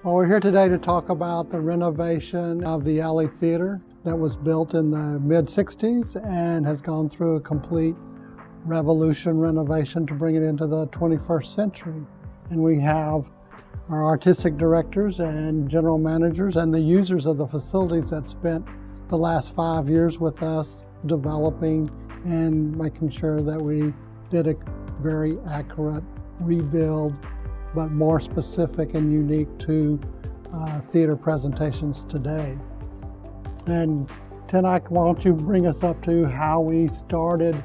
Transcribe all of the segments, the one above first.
Well, we're here today to talk about the renovation of the Alley Theater that was built in the mid-60s and has gone through a complete renovation to bring it into the 21st century. And we have our artistic directors and general managers and the users of the facilities that spent the last 5 years with us developing and making sure that we did a very accurate rebuild, but more specific and unique to theater presentations today. And Tenak, why don't you bring us up to how we started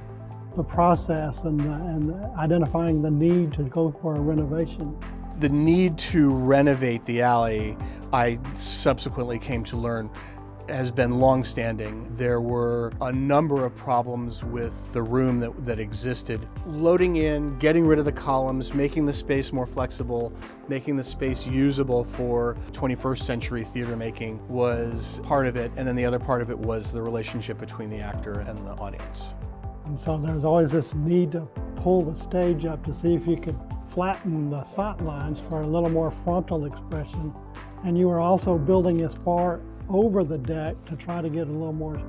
the process and identifying the need to go for a renovation? The need to renovate the alley, I subsequently came to learn, has been long-standing. There were a number of problems with the room that existed. Loading in, getting rid of the columns, making the space more flexible, making the space usable for 21st century theater making was part of it, and then the other part of it was the relationship between the actor and the audience. And so there's always this need to pull the stage up to see if you could flatten the sight lines for a little more frontal expression. And you were also building as far over the deck to try to get a little more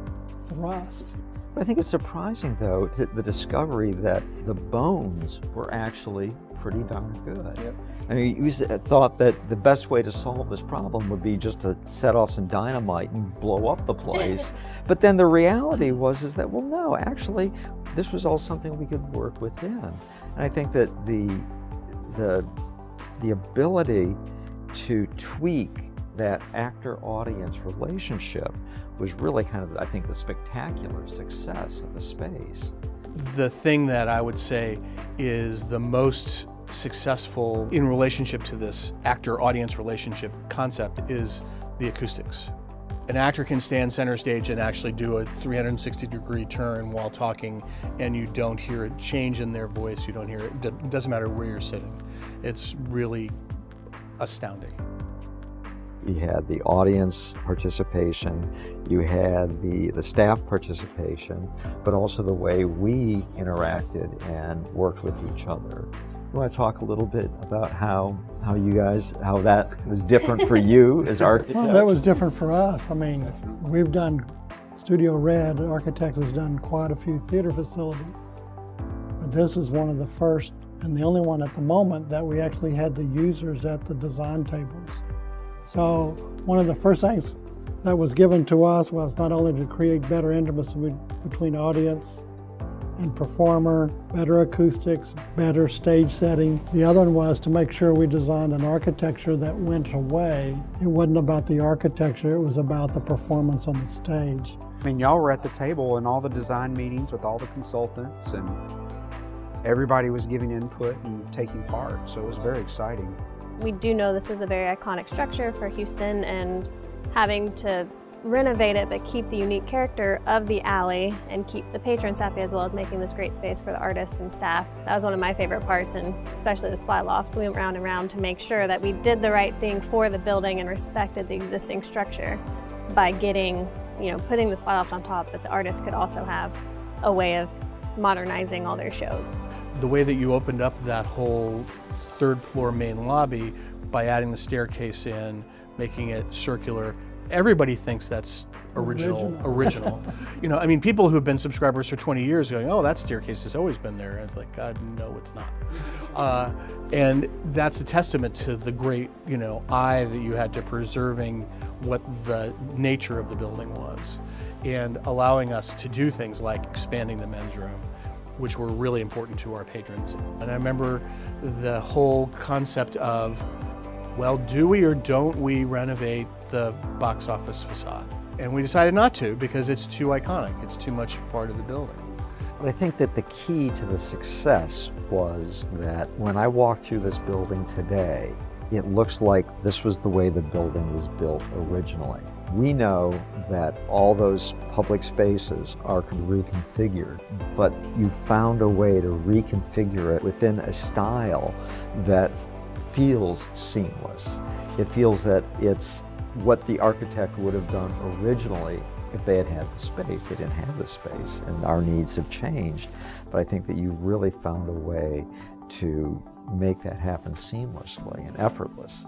thrust. I think it's surprising, though, the discovery that the bones were actually pretty darn good. Yep. I mean, we thought that the best way to solve this problem would be just to set off some dynamite and blow up the place. But then the reality was that, well, no, actually, this was all something we could work within. And I think that the ability to tweak that actor-audience relationship was really kind of, I think, the spectacular success of the space. The thing that I would say is the most successful in relationship to this actor-audience relationship concept is the acoustics. An actor can stand center stage and actually do a 360-degree turn while talking, and you don't hear a change in their voice, you don't hear it, it doesn't matter where you're sitting. It's really astounding. You had the audience participation, you had the staff participation, but also the way we interacted and worked with each other. You want to talk a little bit about how that was different for you as architects? Well, that was different for us. I mean, we've done Studio Red, Architects has done quite a few theater facilities, but this is one of the first and the only one at the moment that we actually had the users at the design tables. So one of the first things that was given to us was not only to create better intimacy between audience and performer, better acoustics, better stage setting. The other one was to make sure we designed an architecture that went away. It wasn't about the architecture, it was about the performance on the stage. I mean, y'all were at the table in all the design meetings with all the consultants, and everybody was giving input and taking part, so it was very exciting. We do know this is a very iconic structure for Houston, and having to renovate it but keep the unique character of the alley and keep the patrons happy, as well as making this great space for the artists and staff. That was one of my favorite parts, and especially the Spy Loft. We went round and round to make sure that we did the right thing for the building and respected the existing structure by getting, putting the Spy Loft on top, but the artists could also have a way of modernizing all their shows. The way that you opened up that whole third floor main lobby by adding the staircase in, making it circular, everybody thinks that's original. I mean, people who've been subscribers for 20 years going, oh, that staircase has always been there. And it's like, God, no, it's not. And that's a testament to the great, eye that you had to preserving what the nature of the building was and allowing us to do things like expanding the men's room, which were really important to our patrons. And I remember the whole concept of, well, do we or don't we renovate the box office facade? And we decided not to because it's too iconic. It's too much part of the building. But I think that the key to the success was that when I walk through this building today, it looks like this was the way the building was built originally. We know that all those public spaces are reconfigured, but you found a way to reconfigure it within a style that feels seamless. It feels that it's what the architect would have done originally if they had had the space. They didn't have the space, and our needs have changed. But I think that you really found a way to make that happen seamlessly and effortless.